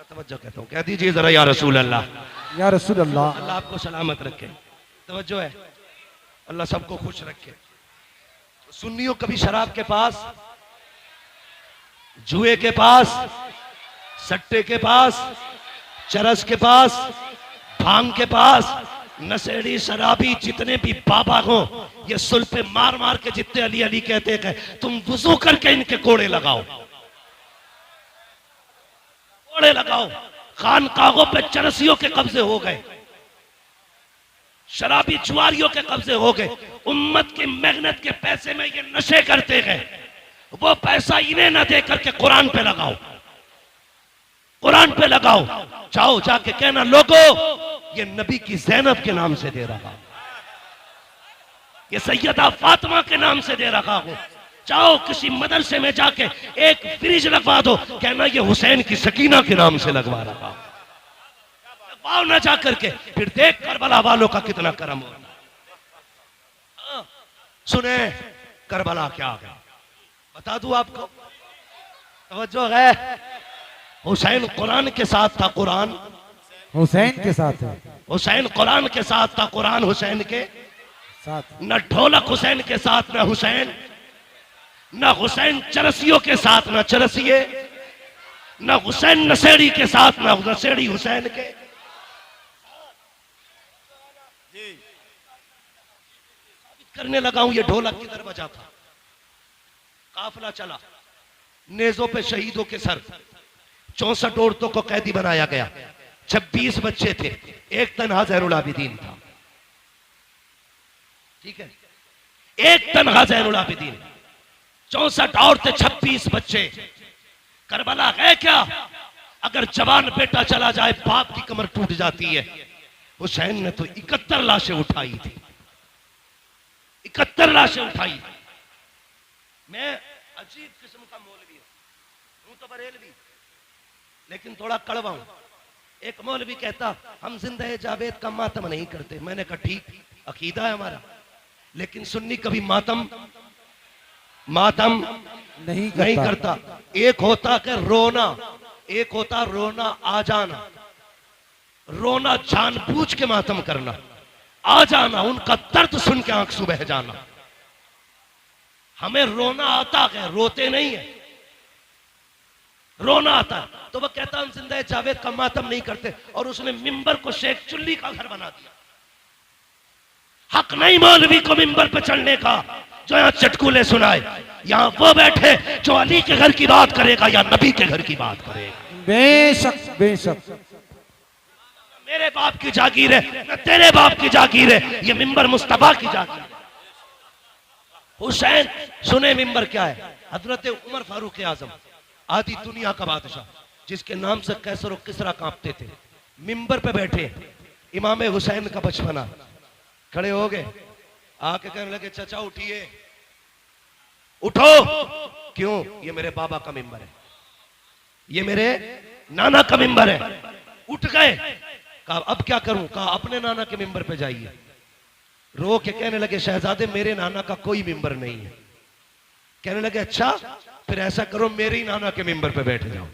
तवज्जो कहता हूँ, कह दीजिए जरा या रसूल अल्लाह। या रसूल अल्लाह। अल्लाह आपको सलामत रखे। तवज्जो है, अल्लाह सबको खुश रखे। सुन्नियों कभी शराब के पास, जुए के पास, सट्टे के पास, चरस के पास, भांग के पास, नशेड़ी शराबी जितने भी बाबा हो, ये सुल पे मार मार के जितने अली अली कहते हैं, तुम वुजू करके इनके कोड़े लगाओ, कोड़े लगाओ। खानकाहों पे चरसियों के कब्जे हो गए, शराबी जुआरियों के कब्जे हो गए, उम्मत की मेहनत के पैसे में ये नशे करते गए। वो पैसा इन्हें ना दे करके कुरान पे लगाओ, कुरान पे लगाओ। जाओ जाके कहना लोगों ये नबी की ज़ैनब के नाम से दे रहा, ये सैयदा फातिमा के नाम से दे रखा हो। जाओ किसी मदरसे में जाके एक फ्रिज लगवा दो, कहना ये हुसैन की सकीना के नाम से लगवा रखा, लगवाओ ना जा करके, फिर देख करबला वालों का कितना करम हो। सुने करबला क्या है बता दूं आपको, तवज्जो है। हुसैन कुरान के साथ था, कुरान हुसैन के साथ है, हुसैन कुरान के साथ था, कुरान हुसैन के साथ। न ढोलक हुसैन के साथ न हुसैन, न हुसैन चरसियों के साथ न चरसिए, न हुसैन नशेड़ी के साथ न नशेड़ी हुसैन के। करने लगा हूं ये ढोलक किधर बजा था। काफिला चला, नेजों पे शहीदों के सर, 64 औरतों को कैदी बनाया गया, 26 बच्चे थे, एक तन्हा ज़ैनुल आबिदीन था। ठीक है, एक तन्हा ज़ैनुल आबिदीन, 64 औरतें, 26 बच्चे। करबला है क्या? अगर जवान बेटा चला जाए बाप की कमर टूट जाती है। हुसैन ने तो 71 लाशें उठाई थी, 71 लाशें उठाई थी। मैं अजीब किस्म का मौलवी हूं तो बरेलवी, लेकिन थोड़ा कड़वा हूं। एक मौलवी कहता हम जिंदा जावेद का मातम नहीं करते। मैंने कहा ठीक, अकीदा है हमारा, लेकिन सुन्नी कभी मातम नहीं करता। एक होता कि रोना, एक होता रोना आ जाना, रोना जानबूझ के मातम करना, आ जाना उनका दर्द सुन के आंख से बह जाना। हमें रोना आता है, रोते नहीं है, रोना आता है। तो वह कहता हम जिंदा जावेद का मातम नहीं करते, और उसने मिंबर को शेख चुल्ली का घर बना दिया। हक नहीं मौलवी को मिंबर पे चढ़ने का जो यहाँ चटकुले सुनाए। यहाँ वो बैठे जो अली के घर की बात करेगा या नबी के घर की बात करेगा। बेशक बेशक, मेरे बाप की जागीर है न तेरे बाप की जागीर है, ये मिंबर मुस्तफा की जागीर है। हुसैन सुने मिंबर क्या है? हजरत उमर फारूक आजम, आधी दुनिया का बादशाह, जिसके नाम से कैसर और किसरा कांपते थे, मिंबर पे बैठे। इमाम हुसैन का बचपना, खड़े हो गए, आके कहने लगे चचा उठिए, उठो। क्यों? ये मेरे बाबा का मिंबर है, ये मेरे नाना का मिंबर है। उठ गए, कहा अब क्या करूं? कहा अपने नाना के मिंबर पे जाइए। रो के कहने लगे शहजादे मेरे नाना का कोई मिंबर नहीं है। कहने लगे अच्छा, फिर ऐसा करो मेरे ही नाना के मिंबर पे बैठ जाओ।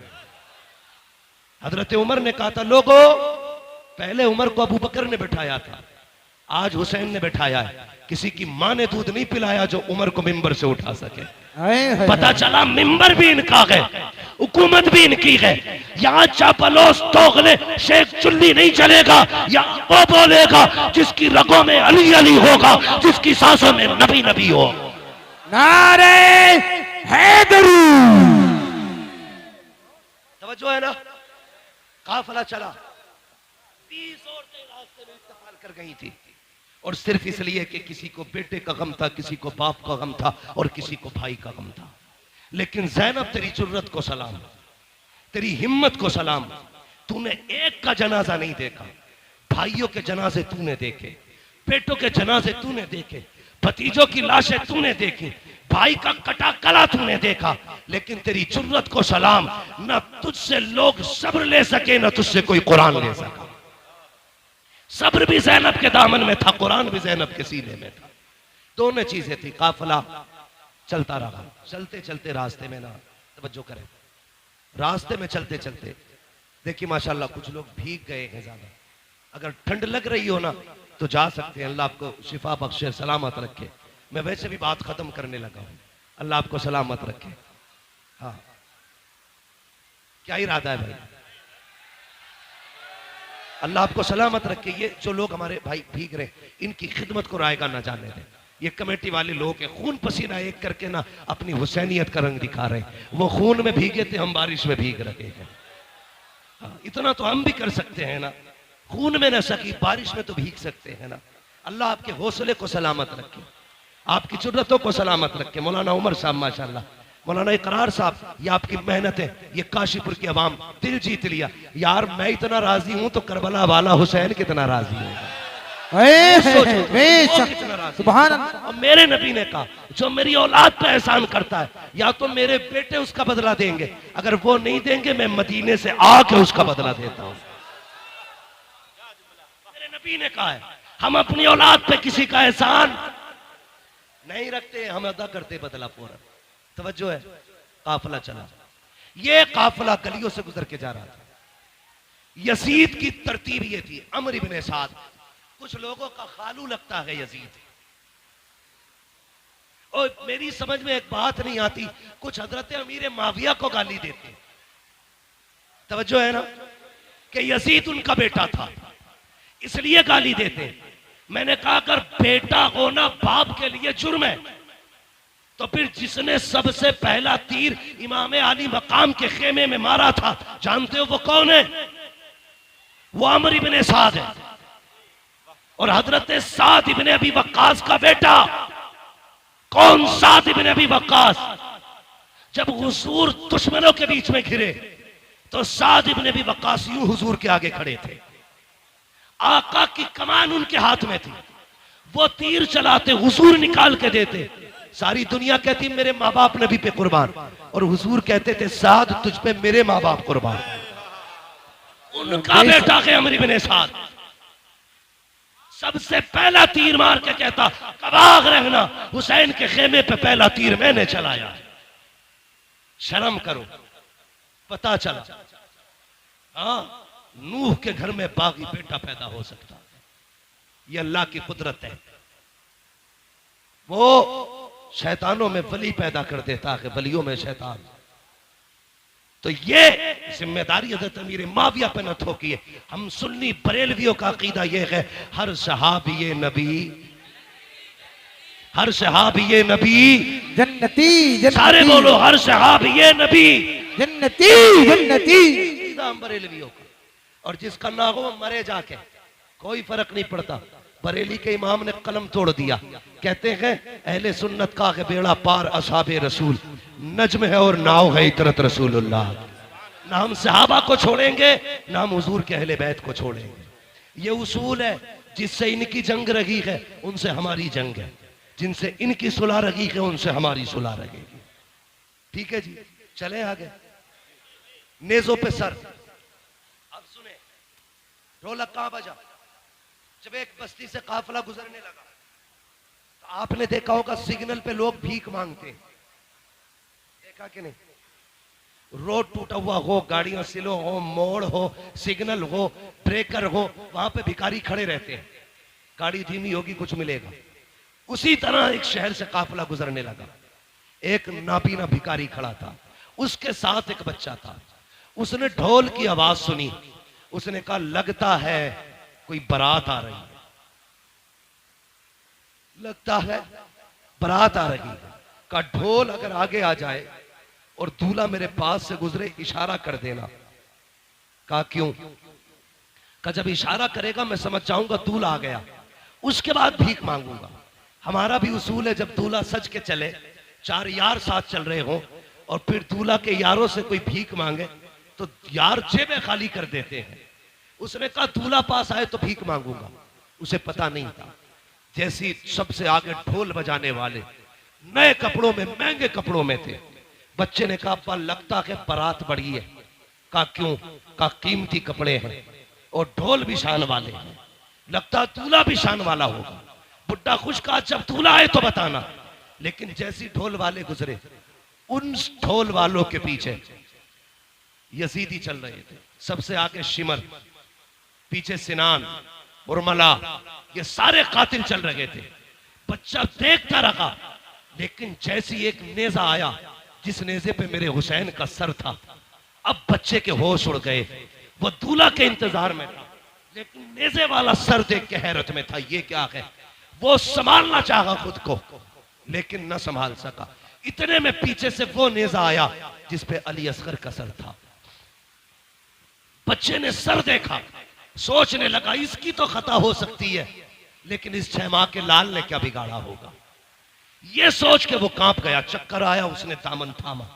हजरत उमर ने कहा था लोगों, पहले उमर को अबू बकर ने बिठाया था, आज हुसैन ने बिठाया है। किसी की मां ने दूध नहीं पिलाया जो उमर को मिंबर से उठा सके। पता चला मिंबर भी इनका है, हुकूमत भी इनकी है। यहाँ चापलोस तोगले शेख चुल्ली नहीं चलेगा, या वो बोलेगा जिसकी रगों में अली अली होगा, जिसकी सांसों में नबी नबी हो। नारे हैदरी, तवज्जो है ना? काफिला चला, 20 औरतें रास्ते में इंतकाल कर गई थी, और सिर्फ इसलिए कि किसी को बेटे का गम था, किसी को बाप का गम था, और किसी को भाई का गम था। लेकिन ज़ैनब तेरी जुर्रत को सलाम, तेरी हिम्मत को सलाम। तूने एक का जनाजा नहीं देखा, भाइयों के जनाजे तूने देखे, बेटों के जनाजे तूने देखे, भतीजों की लाशें तूने देखी, भाई का कटा गला तूने देखा। लेकिन तेरी जुर्रत को सलाम, न तुझसे लोग सब्र ले सके, न तुझसे कोई कुरान ले सका। सब्र भी ज़ैनब के दामन में था, कुरान भी ज़ैनब के सीने में था। दोनों चीजें थी। काफिला चलता रहा, चलते चलते रास्ते में ना, तवज्जो करें, रास्ते में चलते चलते देखिए माशाल्लाह कुछ लोग भीग गए हैं ज्यादा। अगर ठंड लग रही हो ना तो जा सकते हैं, अल्लाह आपको शिफा बख्शे, सलामत रखे। मैं वैसे भी बात खत्म करने लगा हूं, अल्लाह आपको सलामत रखे। हाँ, क्या इरादा है भाई? अल्लाह आपको सलामत रखे। ये जो लोग हमारे भाई भीग रहे हैं, इनकी खिदमत को रायगा ना जाने दें। ये कमेटी वाले लोग हैं, खून पसीना एक करके ना अपनी हुसैनियत का रंग दिखा रहे हैं। वो खून में भीगे थे, हम बारिश में भीग रहे हैं। हाँ, इतना तो हम भी कर सकते हैं ना, खून में न सकी बारिश में तो भीग सकते हैं ना। अल्लाह आपके हौसले को सलामत रखे, आपकी जुर्रतों को सलामत रखे। मौलाना उमर साहब माशाल्लाह, मौलाना इकरार साहब, ये आपकी मेहनत है, ये काशीपुर की आवाम दिल जीत लिया। यार मैं इतना राजी हूं तो करबला वाला हुसैन कितना राजी होगा। सुभान अल्लाह। और मेरे नबी ने कहा जो मेरी औलाद पे एहसान करता है या तो मेरे बेटे उसका बदला देंगे, अगर वो नहीं देंगे मैं मदीने से आके उसका बदला देता हूं। मेरे नबी ने कहा है हम अपनी औलाद पे किसी का एहसान नहीं रखते, हम अदा करते बदला पूरा। तवज्जो है, काफिला चला, ये काफिला गलियों से गुजर के जा रहा था। यजीद की तरतीब ये थी, अमर इब्ने साद, कुछ लोगों का खालू लगता है यजीद। और मेरी समझ में एक बात नहीं आती, कुछ हजरत अमीर माविया को गाली देते। तवज्जो है ना कि यजीद उनका बेटा था इसलिए गाली देते। मैंने कहा अगर बेटा होना बाप के लिए जुर्म है तो फिर जिसने सबसे पहला तीर इमाम अली मकाम के खेमे में मारा था, जानते हो वो कौन है? वो अमर इब्ने साद है। और हजरत साद इब्ने अबी वक्कास का बेटा कौन? साद इब्ने अबी वक्कास। जब हुजूर दुश्मनों के बीच में घिरे तो साद इब्ने अबी वक्कास यूं हुजूर के आगे खड़े थे, आका की कमान उनके हाथ में थी, वो तीर चलाते हुजूर निकाल के देते। सारी दुनिया कहती मेरे माँ बाप नबी पे कुर्बान, और हुजूर कहते थे साद तुझ पे मेरे माँ बाप कुर्बान। उनका बेटा है अमर इब्ने साद, सबसे पहला तीर मार के कहता कबाग रहना, हुसैन के खेमे पे पहला तीर मैंने चलाया। शर्म करो, पता चला हाँ नूह के घर में बागी बेटा पैदा हो सकता है, ये अल्लाह की कुदरत है। वो शैतानों में वली पैदा कर देता है, वलियों में शैतान। तो ये जिम्मेदारी हज़रत अमीर माविया पे न थोकिए। हम सुन्नी बरेलवियों का अकीदा ये है हर सहाबी नबी, हर सहाबी नबी जन्नती, जन्नती। सारे बोलो हर सहाबी नबी जन्नती, जन्नती। हम बरेलवियों का, और जिसका ना हो मरे जाके, कोई फर्क नहीं पड़ता। बरेली के इमाम ने कलम तोड़ दिया, कहते हैं अहले सुन्नत का है बेड़ा पार असहाबे रसूल, नज्म है और नाव है इतरत रसूलुल्लाह। ना हम सहाबा को छोड़ेंगे ना हम हुजूर के अहले बैत को छोड़ेंगे। ये उसूल है, जिससे इनकी जंग रही है उनसे हमारी जंग है, जिनसे इनकी सुलह रही है उनसे हमारी सुलह रहेगी। ठीक है जी, चले आगे। नेजों पे सर। अब सुने, ढोलक कहां बजा? जब एक बस्ती से काफिला गुजरने लगा तो आपने देखा होगा सिग्नल पे लोग भीख मांगते हैं, देखा कि नहीं? रोड टूटा हुआ हो, गाड़ियां स्लो हो, मोड़ हो, सिग्नल हो, ब्रेकर हो, वहां पे भिखारी खड़े रहते हैं, गाड़ी धीमी होगी कुछ मिलेगा। उसी तरह एक शहर से काफिला गुजरने लगा, एक नापीना भिखारी खड़ा था, उसके साथ एक बच्चा था। उसने ढोल की आवाज सुनी, उसने कहा लगता है कोई बारात आ रही है, लगता है बारात आ रही है। का ढोल अगर आगे आ जाए और दूल्हा मेरे पास से गुजरे इशारा कर देना। कहा क्यों? का जब इशारा करेगा मैं समझ जाऊंगा दूल्हा आ गया, उसके बाद भीख मांगूंगा। हमारा भी उसूल है जब दूल्हा सज के चले, चार यार साथ चल रहे हो और फिर दूल्हा के यारों से कोई भीख मांगे तो यार जेबें खाली कर देते हैं। उसने कहा दूल्हा पास आए तो भीख मांगूंगा। उसे पता नहीं था, जैसी सबसे आगे ढोल बजाने वाले नए कपड़ों में, महंगे कपड़ों में थे। बच्चे ने कहा अब्बा लगता है बारात बड़ी है। कहा क्यों? कहा कीमती कपड़े हैं और ढोल भी शान वाले हैं, लगता दूल्हा भी शान वाला होगा। बुड्ढा खुश कहा जब दूल्हा आए तो बताना। लेकिन जैसी ढोल वाले गुजरे, उन ढोल वालों के पीछे यजीदी चल रहे थे, सबसे आगे शिमर, पीछे सिनान, उर्मला, ये सारे कातिल चल रहे थे। बच्चा देखता रहा, लेकिन जैसी एक नेजा आया जिस नेजे पे मेरे हुसैन का सर था, अब बच्चे के होश उड़ गए। वो दूल्हा के इंतजार में था, लेकिन नेजे वाला सर देख के हैरत में था, ये क्या है? वो संभालना चाहा खुद को, लेकिन न संभाल सका। इतने में पीछे से वो नेजा आया जिस पे अली असगर का सर था। बच्चे ने सर देखा, सोचने लगा इसकी तो खता हो सकती है, लेकिन इस 6 माह के लाल ने क्या बिगाड़ा होगा। ये सोच के वो कांप गया, चक्कर आया, उसने दामन थामा।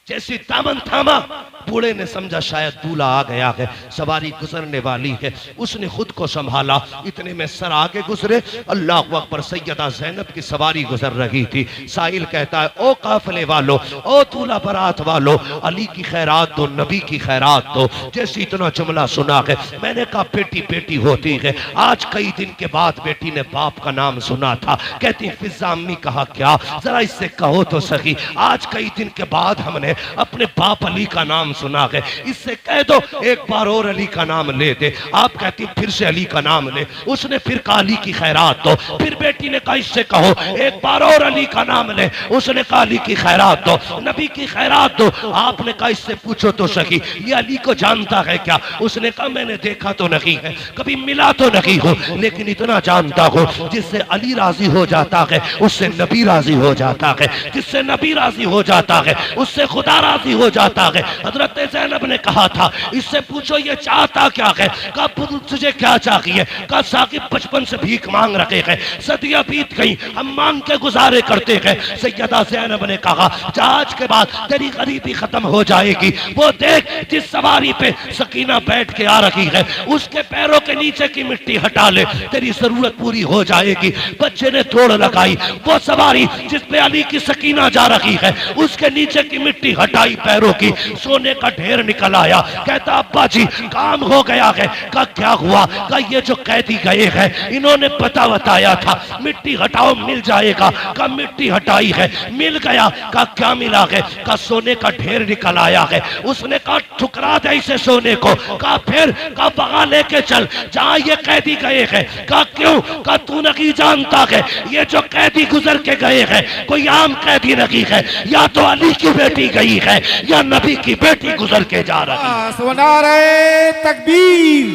जैसी दामन थामा, बूढ़े ने समझा शायद दूल्हा आ गया है, सवारी गुजरने वाली है। उसने खुद को संभाला, इतने में सर आगे गुजरे, अल्लाह अकबर, सैयदा ज़ैनब की सवारी गुजर रही थी। साहिल कहता है, ओ काफिले वालों, ओ दूल्हा बारात वालों, अली की खैरात दो, नबी की खैरात दो। जैसे इतना जुमला सुना है, मैंने कहा बेटी बेटी होती है। आज कई दिन के बाद बेटी ने बाप का नाम सुना था। कहती फिजा अम्मी, कहा क्या, जरा इससे कहो तो सही, आज कई दिन के बाद हमने अपने बाप अली का नाम सुना है, इससे कह दो एक बार और अली का नाम ले दे। आप कहती फिर से अली का नाम ले। उसने फिर कहा अली की खैरात दो। फिर बेटी ने कहा इससे कहो एक बार और अली का नाम ले। उसने कहा अली की खैरात दो, नबी की खैरात दो। आपने कहा इससे पूछो तो सही, ये अली को जानता है क्या? उसने कहा मैंने देखा तो नहीं है, कभी मिला तो नहीं हो, लेकिन इतना जानता हूं जिससे अली राजी हो जाता है उससे नबी राजी हो जाता है, जिससे नबी राजी हो जाता है उससे खुदा राजी हो जाता है। हजरत ज़ैनब ने कहा था इससे पूछो ये चाहता क्या है? कहा तुझे क्या चाहिए? कहा साकिब बचपन से भीख मांग रखे हैं, सदियां बीत गई, हम मांग के गुजारे करते हैं। सैयदा ज़ैनब ने कहा आज के बाद तेरी गरीबी खत्म हो जाएगी। वो देख जिस सवारी पे सकीना बैठ के आ रही है, उसके पैरों के नीचे की मिट्टी हटा ले, तेरी जरूरत पूरी हो जाएगी। बच्चे ने दौड़ लगाई, वो सवारी जिस पे अली की सकीना जा रही है, उसके नीचे की मिट्टी हटाई पैरों की, सोने का ढेर निकल आया। कहता अब्बा जी काम हो गया है। कहा क्या हुआ? कहा ये जो कैदी गए हैं इन्होंने पता बताया था मिट्टी हटाओ मिल जाएगा। कहा मिट्टी हटाई है, मिल गया। कहा क्या मिला है? कहा सोने का ढेर निकल आया है। उसने कहा ठुकरा दे इसे सोने को। कहा फिर? कहा बगा लेके चल जहां ये कैदी गए हैं। कहा क्यों? कहा तू नहीं जानता है ये जो कैदी गुजर के गए हैं कोई आम कैदी नहीं है, या तो अली की बेटी गई है या नबी की बेटी गुजर के जा रही है। नारे तकबीर,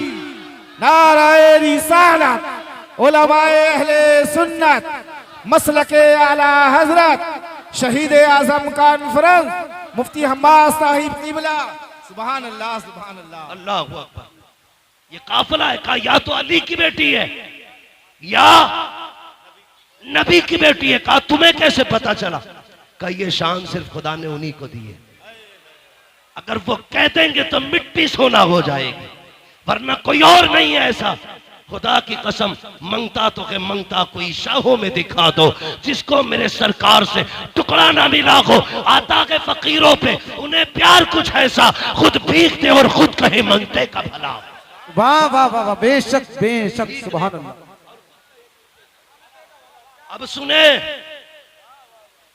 नारे रिसालत, उलमाए अहले सुन्नत, मसलके आला हजरत, शहीद आजम कॉन्फ्रेंस, मुफ्ती हम्माद साहिब क़िबला। सुभान अल्लाह, सुभान अल्लाह, अल्लाह अकबर। ये काफिला है। कहा या तो अली की बेटी है या नबी की बेटी है। कहा तुम्हें कैसे पता चला? कहा ये शान सिर्फ खुदा ने उन्हीं को दी है, अगर वो कह देंगे तो मिट्टी सोना हो जाएगी, वरना कोई और नहीं है ऐसा। खुदा की कसम मंगता तो के मंगता कोई शाहों में दिखा दो, जिसको मेरे सरकार से टुकड़ा ना मिला हो। आता के फकीरों पे उन्हें प्यार कुछ ऐसा, खुद भीख दे और खुद कहे मंगते का भला। वाह वाह वाह वाह, बेशक बेशक, सुभान अल्लाह। अब सुने,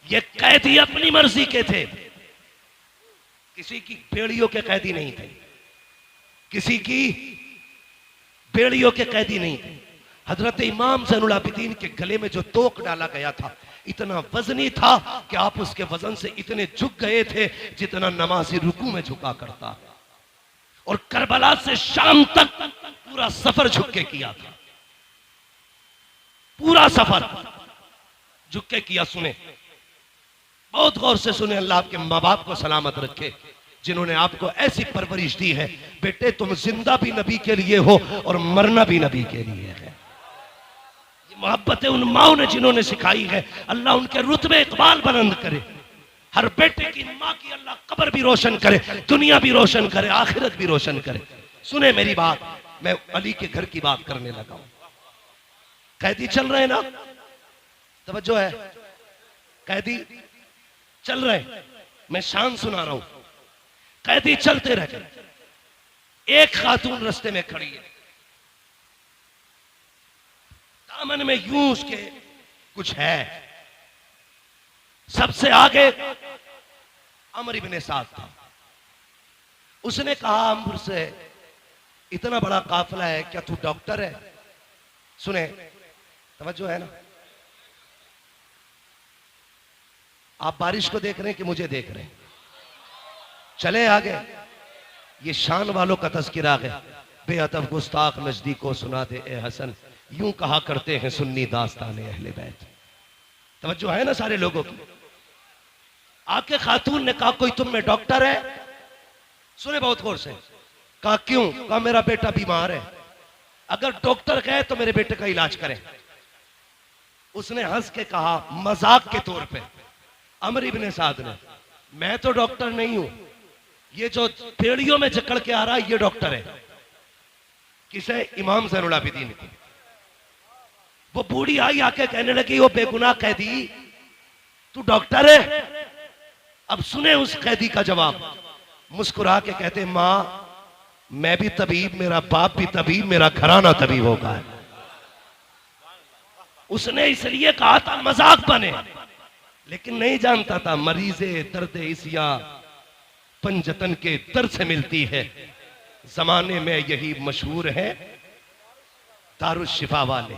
ये कैदी अपनी मर्जी के थे, किसी की बेड़ियों के कैदी नहीं थे, किसी की बेड़ियों के कैदी नहीं थे। हजरत इमाम ज़ैनुल आबिदीन के गले में जो तोक डाला गया था इतना वजनी था कि आप उसके वजन से इतने झुक गए थे जितना नमाजी रुकू में झुका करता। और करबला से शाम तक पूरा सफर झुक के किया था, पूरा सफर झुक के किया। सुने, बहुत गौर से सुने, अल्लाह आपके माँ बाप को सलामत रखे जिन्होंने आपको ऐसी परवरिश दी है। बेटे तुम जिंदा भी नबी के लिए हो और मरना भी नबी के लिए है। ये मोहब्बतें उन माओ ने जिन्होंने सिखाई है, अल्लाह उनके रुतबे इकबाल बुलंद करे। हर बेटे की माँ की अल्लाह कब्र भी रोशन करे, दुनिया भी रोशन करे, आखिरत भी रोशन करे। सुने मेरी बात, मैं अली के घर की बात करने लगा हूं। कैदी चल रहे ना, तवज्जो है, कैदी चल रहे, मैं शान सुना रहा हूं। कैदी चलते रह गए, एक खातून रास्ते में खड़ी है, दामन में यूं उसके कुछ है। सबसे आगे अमर इब्ने साद था। उसने कहा अमर से, इतना बड़ा काफिला है, क्या तू डॉक्टर है? सुने, तवज्जो है ना, आप बारिश को देख रहे हैं कि मुझे देख रहे हैं? चले आगे, ये शान वालों का तज़किरा है। बेअदब गुस्ताख नजदीको सुना दे ए हसन, यूं कहा करते हैं सुन्नी दास्तान अहले बैत। तवज्जो है ना सारे लोगों की? आके खातून ने कहा कोई तुम में डॉक्टर है? सुने बहुत गौर से, कहा क्यों? कहा मेरा बेटा बीमार है, अगर डॉक्टर कहे तो मेरे बेटे का इलाज करें। उसने हंस के कहा मजाक के तौर पे, अमर इब्ने साद ने, मैं तो डॉक्टर नहीं हूं, ये जो पेड़ियों में जकड़ के आ रहा है ये डॉक्टर है। किसे? इमाम ज़ैनुल आबिदीन को। वो बूढ़ी आई आके कहने लगी वो बेगुनाह कैदी, तू डॉक्टर है? अब सुने उस कैदी का जवाब। मुस्कुरा के कहते मां मैं भी तबीब, मेरा बाप भी तबीब, मेरा घराना तबीब होगा। उसने इसलिए कहा था मजाक बने, लेकिन नहीं जानता था मरीज़े दर्द इसिया पंजतन के दर्द से मिलती है। जमाने में यही मशहूर है दारुश शिफा वाले,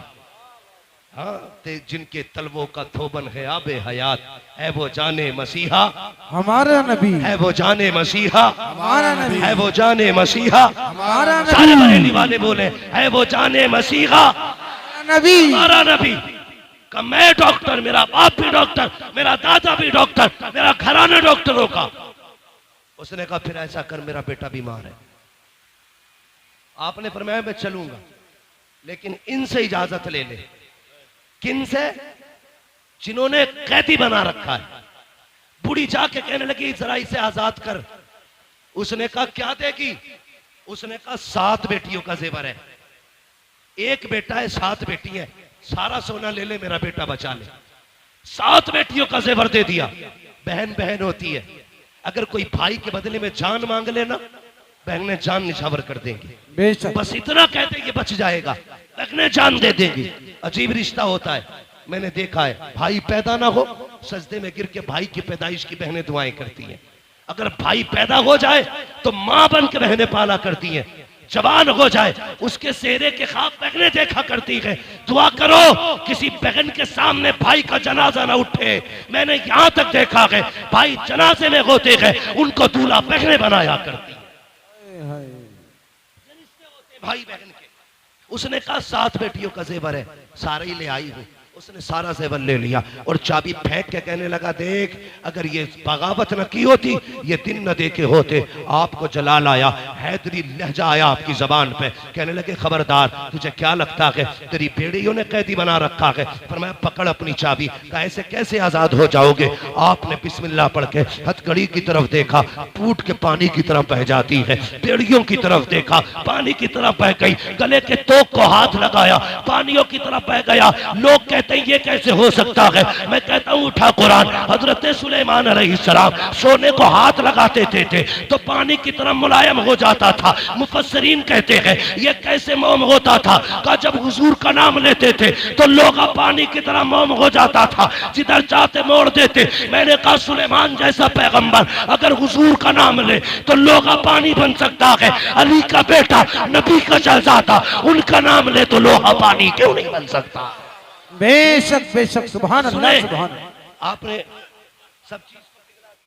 हाँ ते जिनके तलवों का थोबन है आबे हयात, है वो जाने मसीहा हमारा नबी, है वो जाने मसीहा हमारा नबी, है वो जाने मसीहा हमारा सारे बरेली वाले बोले है वो जाने मसीहा नबी, हमारा नबी। का मैं डॉक्टर, मेरा बाप भी डॉक्टर, मेरा दादा भी डॉक्टर, मेरा घराना डॉक्टरों का। उसने कहा फिर ऐसा कर, मेरा बेटा बीमार है, आपने फरमाया मैं चलूंगा, लेकिन इनसे इजाजत ले ले। किन से? जिन्होंने कैदी बना रखा है। बूढ़ी जाके कहने लगी जरा इसे आजाद कर। उसने कहा क्या देगी? उसने कहा 7 बेटियों का जेवर है, एक बेटा है 7 बेटी है, सारा सोना ले ले, मेरा बेटा बचा ले। 7 बेटियों का जेवर दे दिया। बहन बहन होती है, अगर कोई भाई के बदले में जान मांग लेना, बहनें जान निछावर कर देंगी। बस इतना कहते ये बच जाएगा, बहनें जान दे देंगी। अजीब रिश्ता होता है, मैंने देखा है। भाई पैदा ना हो, सजदे में गिर के भाई की पैदाइश की बहनें दुआएं करती हैं। अगर भाई पैदा हो जाए तो मां बन के बहनें पाला करती हैं। जवान हो जाए उसके सेहरे के ख्वाब बहनें देखा करती है। दुआ करो किसी बहन के सामने भाई का जनाजा ना उठे। मैंने यहां तक देखा है भाई जनाजे में होते हैं उनको दूल्हा बहनें बनाया करती भाई बहन के। उसने कहा 7 बेटियों का जेवर है, सारे ही ले आई हूं। उसने सारा जेवर ले लिया और चाबी फेंक के कहने लगा देख अगर ये बगावत न की होती, ये दिन न देखे होते, आपको जलाल आया, हैदरी लहजा आया आपकी जबान पे। कहने लगे खबरदार, तुझे क्या लगता है तेरी बेड़ियों ने कैदी बना रखा है? फरमाया पकड़ अपनी चाबी। कहा ऐसे कैसे आजाद हो जाओगे? आपने बिस्मिल्लाह पढ़ के हथकड़ी की तरफ देखा, टूट के पानी की तरफ बह जाती है। बेड़ियों की तरफ देखा, पानी की तरफ बह गई। गले के तोक को हाथ लगाया, पानियों की तरफ बह गया। लोग कहते ये कैसे हो सकता है? मैं कहता हूं उठा कुरान। हजरत सुलेमान अलैहिस्सलाम सोने को हाथ लगाते थे तो पानी की तरह मुलायम हो जाता था। मुफस्सिरीन कहते हैं ये कैसे मोम होता था? का जब हुजूर का नाम लेते थे तो लोग पानी की तरह मोम हो जाता था, जिधर चाहते मोड़ देते। मैंने कहा सुलेमान जैसा पैगंबर अगर हुजूर का नाम ले तो लोग पानी बन सकता है। अली का बेटा नबी का शहजादा, उनका नाम ले तो लोहा पानी क्यों नहीं बन सकता? बेशक बेशक, सुभान अल्लाह, सुभान। आपने सब चीज